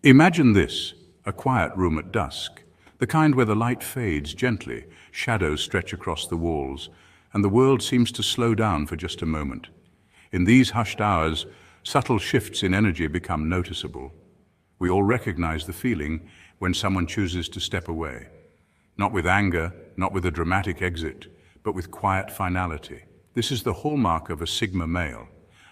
Imagine this, a quiet room at dusk, the kind where the light fades gently, shadows stretch across the walls, and the world seems to slow down for just a moment. In these hushed hours, subtle shifts in energy become noticeable. We all recognize the feeling when someone chooses to step away. Not with anger, not with a dramatic exit, but with quiet finality. This is the hallmark of a Sigma male.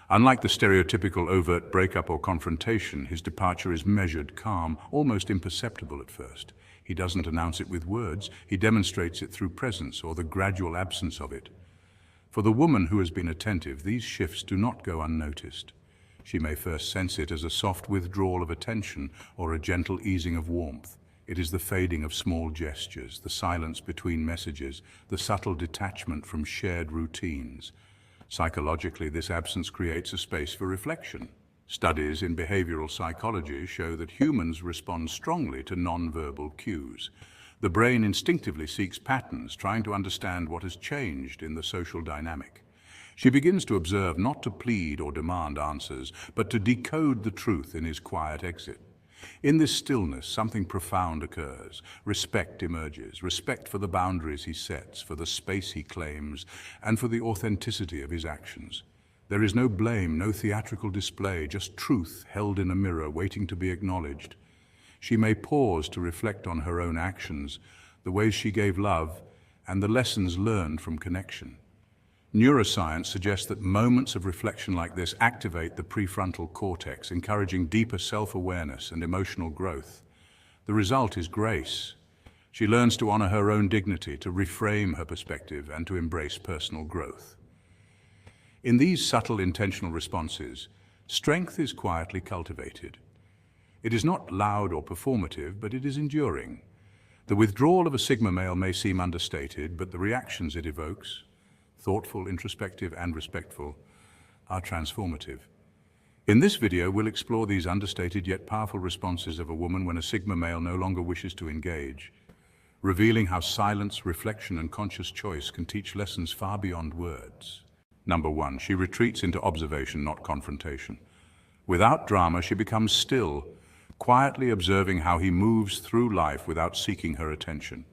Unlike the stereotypical overt breakup or confrontation, his departure is measured, calm, almost imperceptible at first. He doesn't announce it with words, he demonstrates it through presence or the gradual absence of it. For the woman who has been attentive, these shifts do not go unnoticed. She may first sense it as a soft withdrawal of attention or a gentle easing of warmth. It is the fading of small gestures, the silence between messages, the subtle detachment from shared routines. Psychologically, this absence creates a space for reflection. Studies in behavioral psychology show that humans respond strongly to nonverbal cues. The brain instinctively seeks patterns, trying to understand what has changed in the social dynamic. She begins to observe, not to plead or demand answers, but to decode the truth in his quiet exit. In this stillness, something profound occurs. Respect emerges, respect for the boundaries he sets, for the space he claims, and for the authenticity of his actions. There is no blame, no theatrical display, just truth held in a mirror, waiting to be acknowledged. She may pause to reflect on her own actions, the ways she gave love, and the lessons learned from connection. Neuroscience suggests that moments of reflection like this activate the prefrontal cortex, encouraging deeper self-awareness and emotional growth. The result is grace. She learns to honor her own dignity, to reframe her perspective, and to embrace personal growth. In these subtle, intentional responses, strength is quietly cultivated. It is not loud or performative, but it is enduring. The withdrawal of a Sigma male may seem understated, but the reactions it evokes, thoughtful, introspective, and respectful, are transformative. In this video, we'll explore these understated yet powerful responses of a woman when a Sigma male no longer wishes to engage, revealing how silence, reflection, and conscious choice can teach lessons far beyond words. Number 1, she retreats into observation, not confrontation. Without drama, she becomes still, quietly observing how he moves through life without seeking her attention.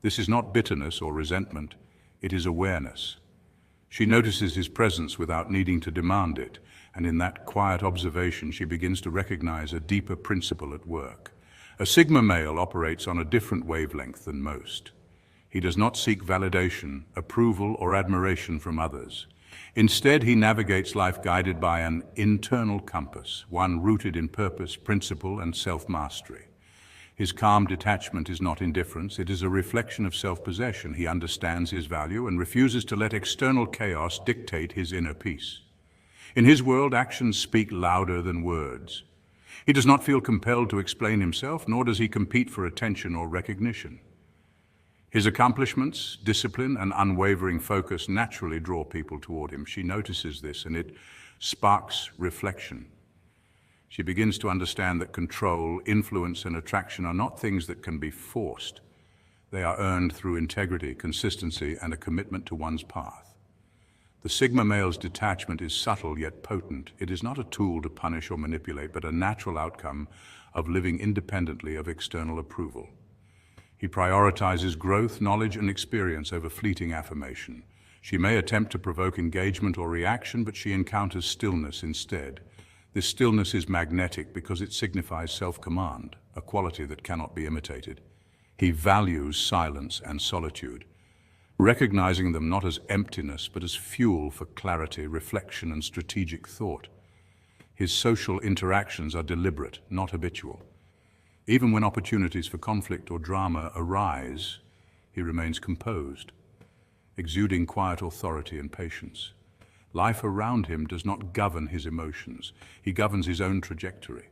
This is not bitterness or resentment, it is awareness. She notices his presence without needing to demand it, and in that quiet observation she begins to recognize a deeper principle at work. A Sigma male operates on a different wavelength than most. He does not seek validation, approval, or admiration from others. Instead, he navigates life guided by an internal compass, one rooted in purpose, principle, and self-mastery. His calm detachment is not indifference, it is a reflection of self-possession. He understands his value and refuses to let external chaos dictate his inner peace. In his world, actions speak louder than words. He does not feel compelled to explain himself, nor does he compete for attention or recognition. His accomplishments, discipline, and unwavering focus naturally draw people toward him. She notices this, and it sparks reflection. She begins to understand that control, influence, and attraction are not things that can be forced. They are earned through integrity, consistency, and a commitment to one's path. The Sigma male's detachment is subtle yet potent. It is not a tool to punish or manipulate, but a natural outcome of living independently of external approval. He prioritizes growth, knowledge, and experience over fleeting affirmation. She may attempt to provoke engagement or reaction, but she encounters stillness instead. This stillness is magnetic because it signifies self-command, a quality that cannot be imitated. He values silence and solitude, recognizing them not as emptiness but as fuel for clarity, reflection, and strategic thought. His social interactions are deliberate, not habitual. Even when opportunities for conflict or drama arise, he remains composed, exuding quiet authority and patience. Life around him does not govern his emotions. He governs his own trajectory.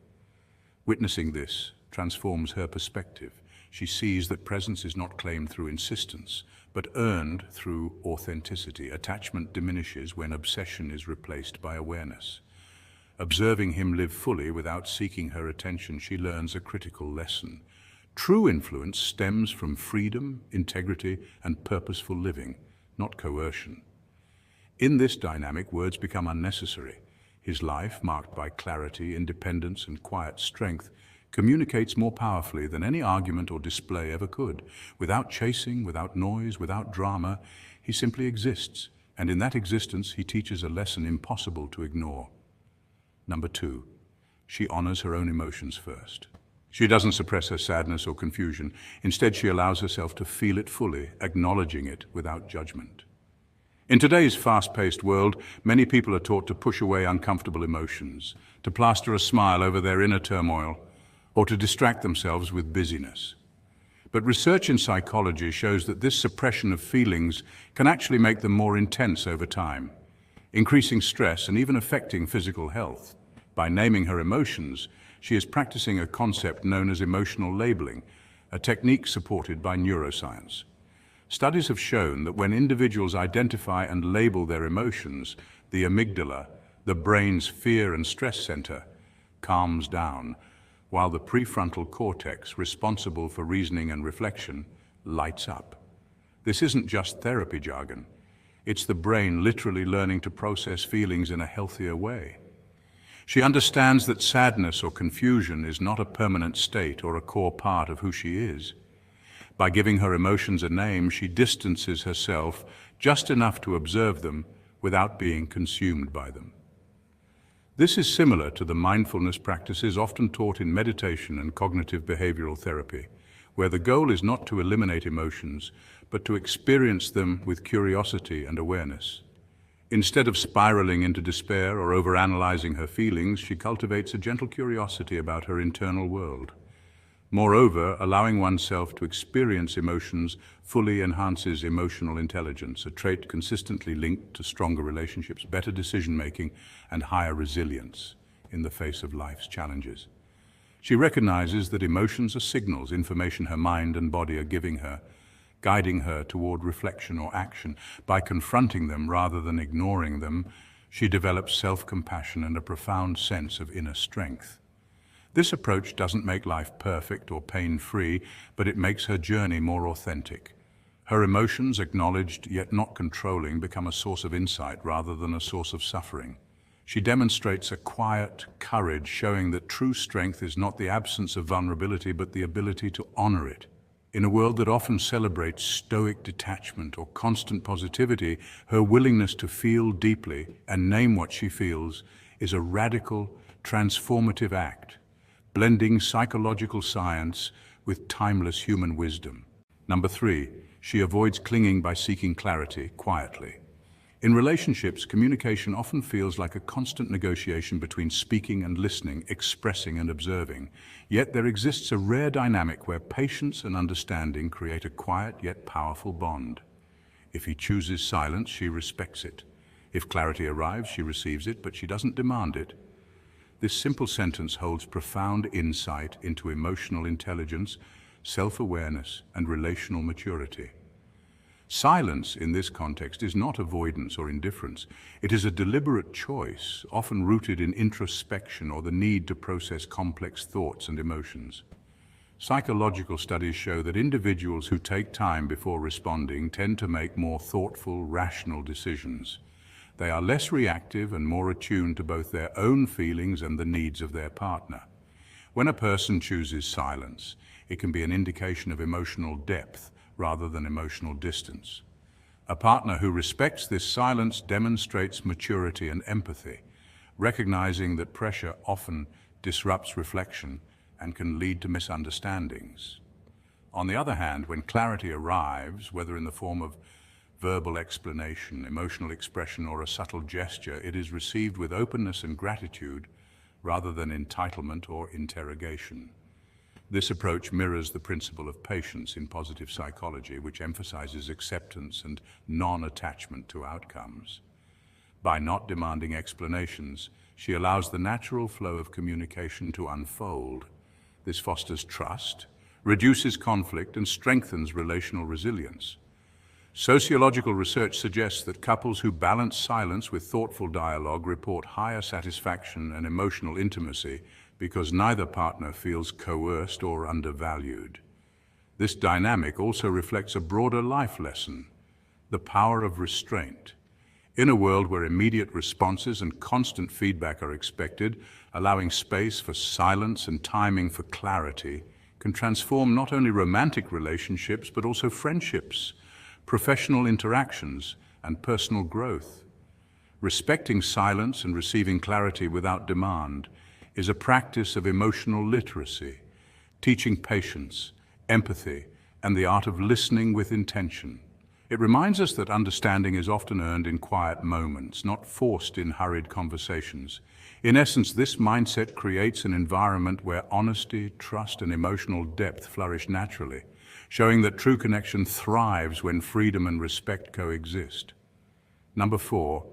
Witnessing this transforms her perspective. She sees that presence is not claimed through insistence, but earned through authenticity. Attachment diminishes when obsession is replaced by awareness. Observing him live fully without seeking her attention, she learns a critical lesson. True influence stems from freedom, integrity, and purposeful living, not coercion. In this dynamic, words become unnecessary. His life, marked by clarity, independence, and quiet strength, communicates more powerfully than any argument or display ever could. Without chasing, without noise, without drama, he simply exists, and in that existence he teaches a lesson impossible to ignore. Number 2, she honors her own emotions first. She doesn't suppress her sadness or confusion. Instead, she allows herself to feel it fully, acknowledging it without judgment. In today's fast-paced world, many people are taught to push away uncomfortable emotions, to plaster a smile over their inner turmoil, or to distract themselves with busyness. But research in psychology shows that this suppression of feelings can actually make them more intense over time, increasing stress and even affecting physical health. By naming her emotions, she is practicing a concept known as emotional labeling, a technique supported by neuroscience. Studies have shown that when individuals identify and label their emotions, the amygdala, the brain's fear and stress center, calms down, while the prefrontal cortex, responsible for reasoning and reflection, lights up. This isn't just therapy jargon. It's the brain literally learning to process feelings in a healthier way. She understands that sadness or confusion is not a permanent state or a core part of who she is. By giving her emotions a name, she distances herself just enough to observe them without being consumed by them. This is similar to the mindfulness practices often taught in meditation and cognitive behavioral therapy, where the goal is not to eliminate emotions, but to experience them with curiosity and awareness. Instead of spiraling into despair or overanalyzing her feelings, she cultivates a gentle curiosity about her internal world. Moreover, allowing oneself to experience emotions fully enhances emotional intelligence, a trait consistently linked to stronger relationships, better decision-making, and higher resilience in the face of life's challenges. She recognizes that emotions are signals, information her mind and body are giving her, guiding her toward reflection or action. By confronting them rather than ignoring them, she develops self-compassion and a profound sense of inner strength. This approach doesn't make life perfect or pain-free, but it makes her journey more authentic. Her emotions, acknowledged yet not controlling, become a source of insight rather than a source of suffering. She demonstrates a quiet courage, showing that true strength is not the absence of vulnerability, but the ability to honor it. In a world that often celebrates stoic detachment or constant positivity, her willingness to feel deeply and name what she feels is a radical, transformative act, blending psychological science with timeless human wisdom. Number 3, she avoids clinging by seeking clarity quietly. In relationships, communication often feels like a constant negotiation between speaking and listening, expressing and observing. Yet there exists a rare dynamic where patience and understanding create a quiet yet powerful bond. If he chooses silence, she respects it. If clarity arrives, she receives it, but she doesn't demand it. This simple sentence holds profound insight into emotional intelligence, self-awareness, and relational maturity. Silence in this context is not avoidance or indifference. It is a deliberate choice, often rooted in introspection or the need to process complex thoughts and emotions. Psychological studies show that individuals who take time before responding tend to make more thoughtful, rational decisions. They are less reactive and more attuned to both their own feelings and the needs of their partner. When a person chooses silence, it can be an indication of emotional depth rather than emotional distance. A partner who respects this silence demonstrates maturity and empathy, recognizing that pressure often disrupts reflection and can lead to misunderstandings. On the other hand, when clarity arrives, whether in the form of verbal explanation, emotional expression, or a subtle gesture, it is received with openness and gratitude rather than entitlement or interrogation. This approach mirrors the principle of patience in positive psychology, which emphasizes acceptance and non-attachment to outcomes. By not demanding explanations, she allows the natural flow of communication to unfold. This fosters trust, reduces conflict, and strengthens relational resilience. Sociological research suggests that couples who balance silence with thoughtful dialogue report higher satisfaction and emotional intimacy because neither partner feels coerced or undervalued. This dynamic also reflects a broader life lesson, the power of restraint. In a world where immediate responses and constant feedback are expected, allowing space for silence and timing for clarity can transform not only romantic relationships but also friendships, professional interactions, and personal growth. Respecting silence and receiving clarity without demand is a practice of emotional literacy, teaching patience, empathy, and the art of listening with intention. It reminds us that understanding is often earned in quiet moments, not forced in hurried conversations. In essence, this mindset creates an environment where honesty, trust, and emotional depth flourish naturally, showing that true connection thrives when freedom and respect coexist. Number 4,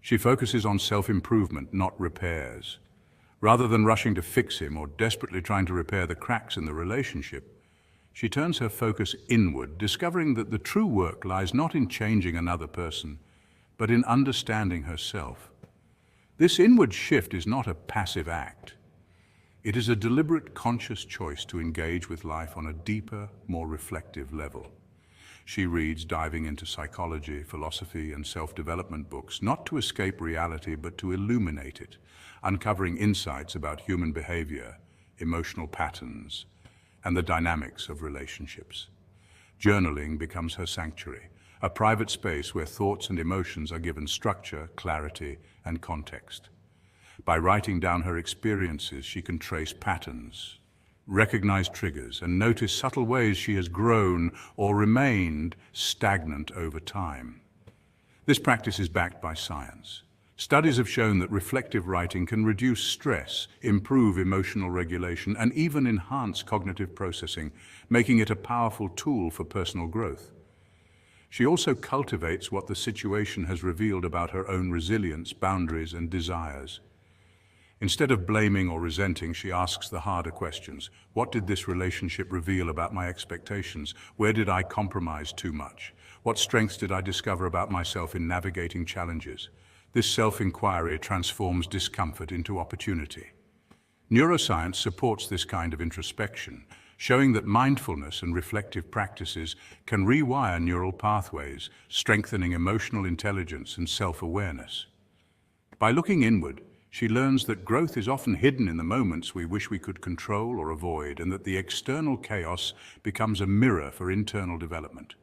she focuses on self-improvement, not repairs. Rather than rushing to fix him or desperately trying to repair the cracks in the relationship, she turns her focus inward, discovering that the true work lies not in changing another person, but in understanding herself. This inward shift is not a passive act. It is a deliberate, conscious choice to engage with life on a deeper, more reflective level. She reads, diving into psychology, philosophy, and self-development books, not to escape reality, but to illuminate it, uncovering insights about human behavior, emotional patterns, and the dynamics of relationships. Journaling becomes her sanctuary, a private space where thoughts and emotions are given structure, clarity, and context. By writing down her experiences, she can trace patterns, recognize triggers, and notice subtle ways she has grown or remained stagnant over time. This practice is backed by science. Studies have shown that reflective writing can reduce stress, improve emotional regulation, and even enhance cognitive processing, making it a powerful tool for personal growth. She also cultivates what the situation has revealed about her own resilience, boundaries, and desires. Instead of blaming or resenting, she asks the harder questions. What did this relationship reveal about my expectations? Where did I compromise too much? What strengths did I discover about myself in navigating challenges? This self-inquiry transforms discomfort into opportunity. Neuroscience supports this kind of introspection, showing that mindfulness and reflective practices can rewire neural pathways, strengthening emotional intelligence and self-awareness. By looking inward, she learns that growth is often hidden in the moments we wish we could control or avoid, and that the external chaos becomes a mirror for internal development.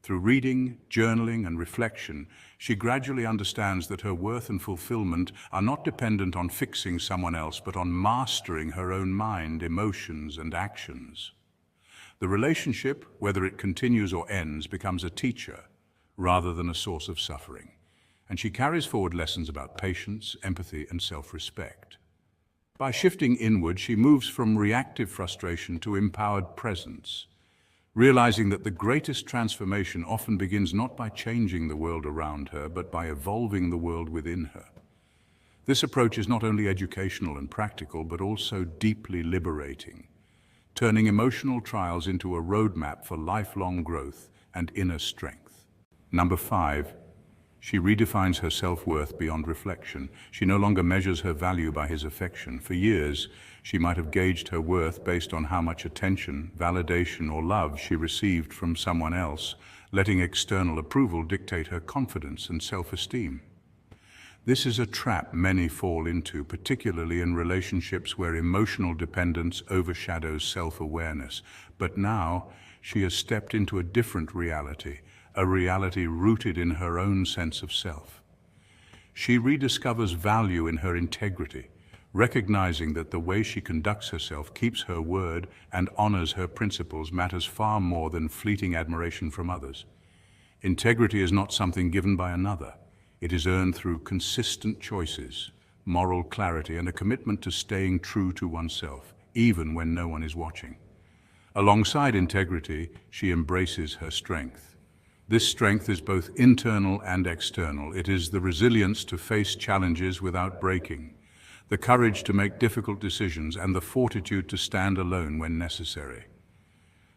Through reading, journaling, and reflection, she gradually understands that her worth and fulfillment are not dependent on fixing someone else, but on mastering her own mind, emotions, and actions. The relationship, whether it continues or ends, becomes a teacher rather than a source of suffering, and she carries forward lessons about patience, empathy, and self-respect. By shifting inward, she moves from reactive frustration to empowered presence, realizing that the greatest transformation often begins not by changing the world around her, but by evolving the world within her. This approach is not only educational and practical, but also deeply liberating, turning emotional trials into a roadmap for lifelong growth and inner strength. Number 5, she redefines her self-worth beyond reflection. She no longer measures her value by his affection. For years, she might have gauged her worth based on how much attention, validation, or love she received from someone else, letting external approval dictate her confidence and self-esteem. This is a trap many fall into, particularly in relationships where emotional dependence overshadows self-awareness. But now, she has stepped into a different reality, a reality rooted in her own sense of self. She rediscovers value in her integrity, recognizing that the way she conducts herself, keeps her word, and honors her principles matters far more than fleeting admiration from others. Integrity is not something given by another. It is earned through consistent choices, moral clarity, and a commitment to staying true to oneself, even when no one is watching. Alongside integrity, she embraces her strength. This strength is both internal and external. It is the resilience to face challenges without breaking, the courage to make difficult decisions, and the fortitude to stand alone when necessary.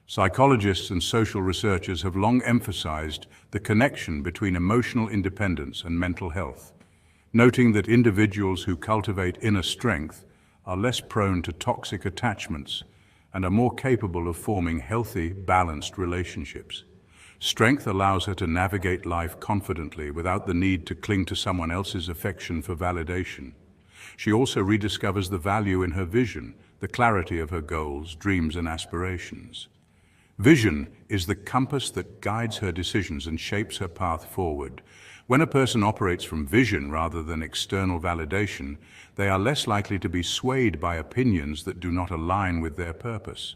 Psychologists and social researchers have long emphasized the connection between emotional independence and mental health, noting that individuals who cultivate inner strength are less prone to toxic attachments and are more capable of forming healthy, balanced relationships. Strength allows her to navigate life confidently without the need to cling to someone else's affection for validation. She also rediscovers the value in her vision, the clarity of her goals, dreams, and aspirations. Vision is the compass that guides her decisions and shapes her path forward. When a person operates from vision rather than external validation, they are less likely to be swayed by opinions that do not align with their purpose.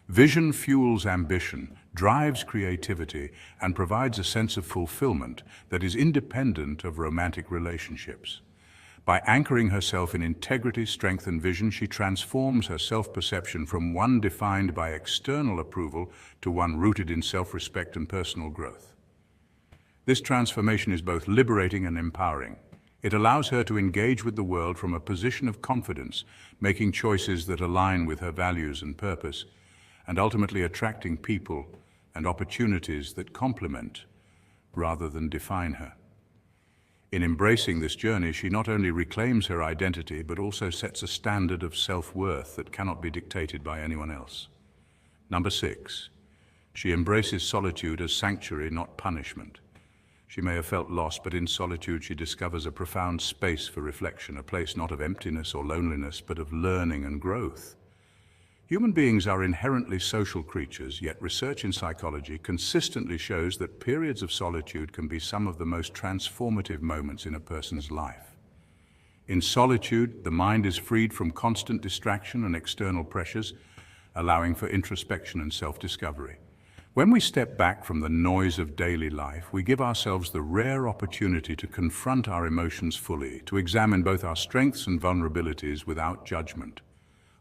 Vision fuels ambition, drives creativity, and provides a sense of fulfillment that is independent of romantic relationships. By anchoring herself in integrity, strength, and vision, she transforms her self-perception from one defined by external approval to one rooted in self-respect and personal growth. This transformation is both liberating and empowering. It allows her to engage with the world from a position of confidence, making choices that align with her values and purpose, and ultimately attracting people and opportunities that complement rather than define her. In embracing this journey, she not only reclaims her identity, but also sets a standard of self-worth that cannot be dictated by anyone else. Number 6, she embraces solitude as sanctuary, not punishment. She may have felt lost, but in solitude she discovers a profound space for reflection, a place not of emptiness or loneliness, but of learning and growth. Human beings are inherently social creatures, yet research in psychology consistently shows that periods of solitude can be some of the most transformative moments in a person's life. In solitude, the mind is freed from constant distraction and external pressures, allowing for introspection and self-discovery. When we step back from the noise of daily life, we give ourselves the rare opportunity to confront our emotions fully, to examine both our strengths and vulnerabilities without judgment.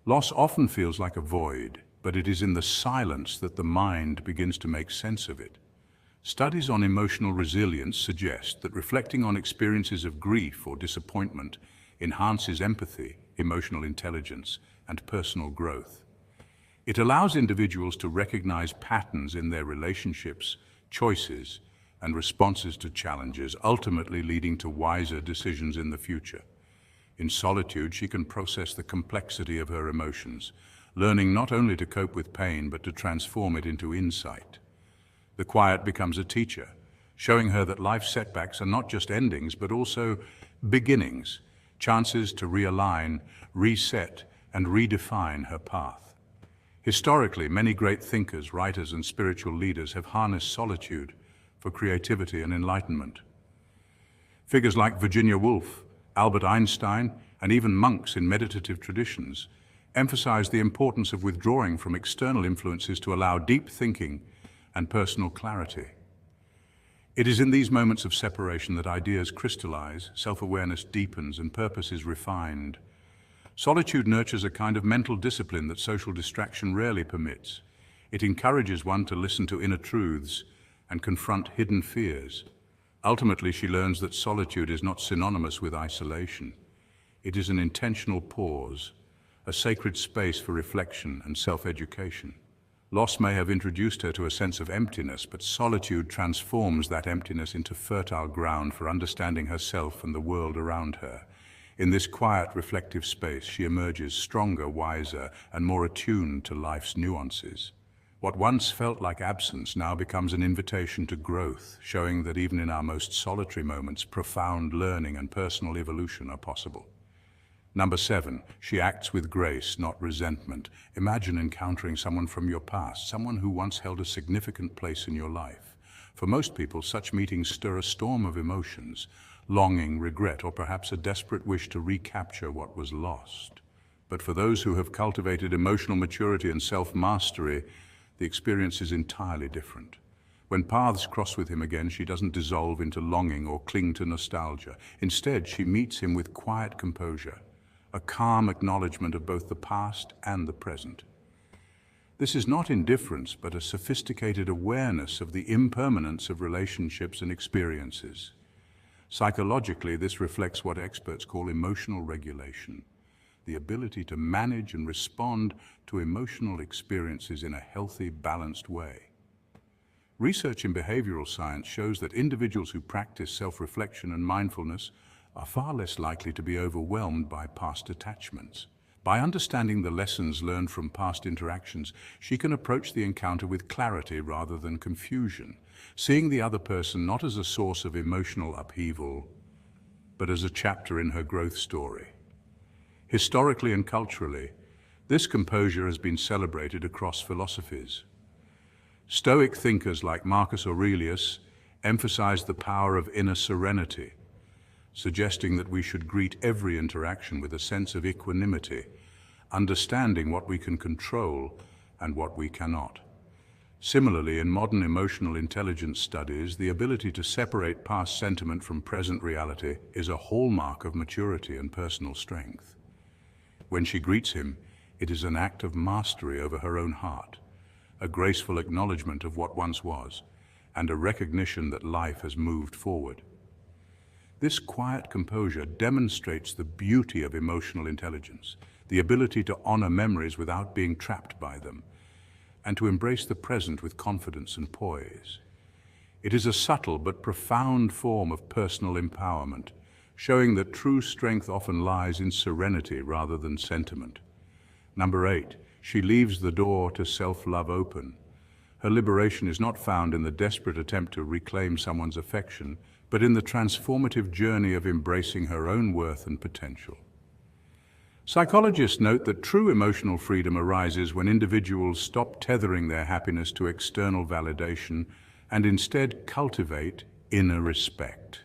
Loss often feels like a void, but it is in the silence that the mind begins to make sense of it. Studies on emotional resilience suggest that reflecting on experiences of grief or disappointment enhances empathy, emotional intelligence, and personal growth. It allows individuals to recognize patterns in their relationships, choices, and responses to challenges, ultimately leading to wiser decisions in the future. In solitude, she can process the complexity of her emotions, learning not only to cope with pain, but to transform it into insight. The quiet becomes a teacher, showing her that life's setbacks are not just endings, but also beginnings, chances to realign, reset, and redefine her path. Historically, many great thinkers, writers, and spiritual leaders have harnessed solitude for creativity and enlightenment. Figures like Virginia Woolf, Albert Einstein, and even monks in meditative traditions emphasize the importance of withdrawing from external influences to allow deep thinking and personal clarity. It is in these moments of separation that ideas crystallize, self-awareness deepens, and purpose is refined. Solitude nurtures a kind of mental discipline that social distraction rarely permits. It encourages one to listen to inner truths and confront hidden fears. Ultimately, she learns that solitude is not synonymous with isolation. It is an intentional pause, a sacred space for reflection and self-education. Loss may have introduced her to a sense of emptiness, but solitude transforms that emptiness into fertile ground for understanding herself and the world around her. In this quiet, reflective space, she emerges stronger, wiser, and more attuned to life's nuances. What once felt like absence now becomes an invitation to growth, showing that even in our most solitary moments, profound learning and personal evolution are possible. Number 7, she acts with grace, not resentment. Imagine encountering someone from your past, someone who once held a significant place in your life. For most people, such meetings stir a storm of emotions, longing, regret, or perhaps a desperate wish to recapture what was lost. But for those who have cultivated emotional maturity and self-mastery, the experience is entirely different. When paths cross with him again, she doesn't dissolve into longing or cling to nostalgia. Instead, she meets him with quiet composure, a calm acknowledgement of both the past and the present. This is not indifference, but a sophisticated awareness of the impermanence of relationships and experiences. Psychologically, this reflects what experts call emotional regulation, the ability to manage and respond to emotional experiences in a healthy, balanced way. Research in behavioral science shows that individuals who practice self-reflection and mindfulness are far less likely to be overwhelmed by past attachments. By understanding the lessons learned from past interactions, she can approach the encounter with clarity rather than confusion, seeing the other person not as a source of emotional upheaval, but as a chapter in her growth story. Historically and culturally, this composure has been celebrated across philosophies. Stoic thinkers like Marcus Aurelius emphasized the power of inner serenity, suggesting that we should greet every interaction with a sense of equanimity, understanding what we can control and what we cannot. Similarly, in modern emotional intelligence studies, the ability to separate past sentiment from present reality is a hallmark of maturity and personal strength. When she greets him, it is an act of mastery over her own heart, a graceful acknowledgement of what once was, and a recognition that life has moved forward. This quiet composure demonstrates the beauty of emotional intelligence, the ability to honor memories without being trapped by them, and to embrace the present with confidence and poise. It is a subtle but profound form of personal empowerment, showing that true strength often lies in serenity rather than sentiment. Number 8, she leaves the door to self-love open. Her liberation is not found in the desperate attempt to reclaim someone's affection, but in the transformative journey of embracing her own worth and potential. Psychologists note that true emotional freedom arises when individuals stop tethering their happiness to external validation and instead cultivate inner respect.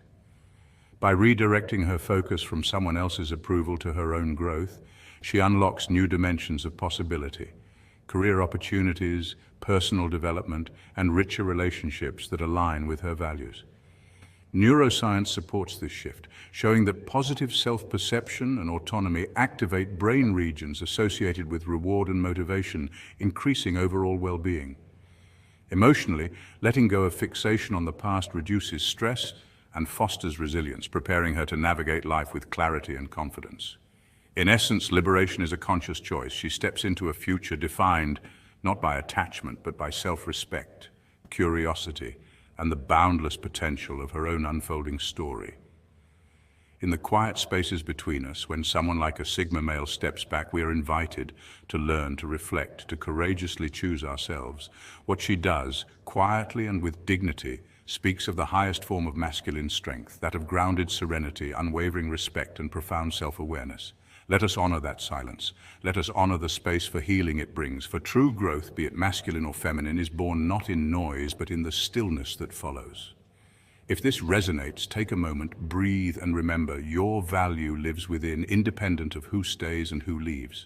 By redirecting her focus from someone else's approval to her own growth, she unlocks new dimensions of possibility, career opportunities, personal development, and richer relationships that align with her values. Neuroscience supports this shift, showing that positive self-perception and autonomy activate brain regions associated with reward and motivation, increasing overall well-being. Emotionally, letting go of fixation on the past reduces stress and fosters resilience, preparing her to navigate life with clarity and confidence. In essence, liberation is a conscious choice. She steps into a future defined not by attachment, but by self-respect, curiosity, and the boundless potential of her own unfolding story. In the quiet spaces between us, when someone like a Sigma male steps back, we are invited to learn, to reflect, to courageously choose ourselves. What she does, quietly and with dignity, speaks of the highest form of masculine strength, that of grounded serenity, unwavering respect, and profound self-awareness. Let us honor that silence. Let us honor the space for healing it brings, for true growth, be it masculine or feminine, is born not in noise, but in the stillness that follows. If this resonates, take a moment, breathe, and remember, your value lives within, independent of who stays and who leaves.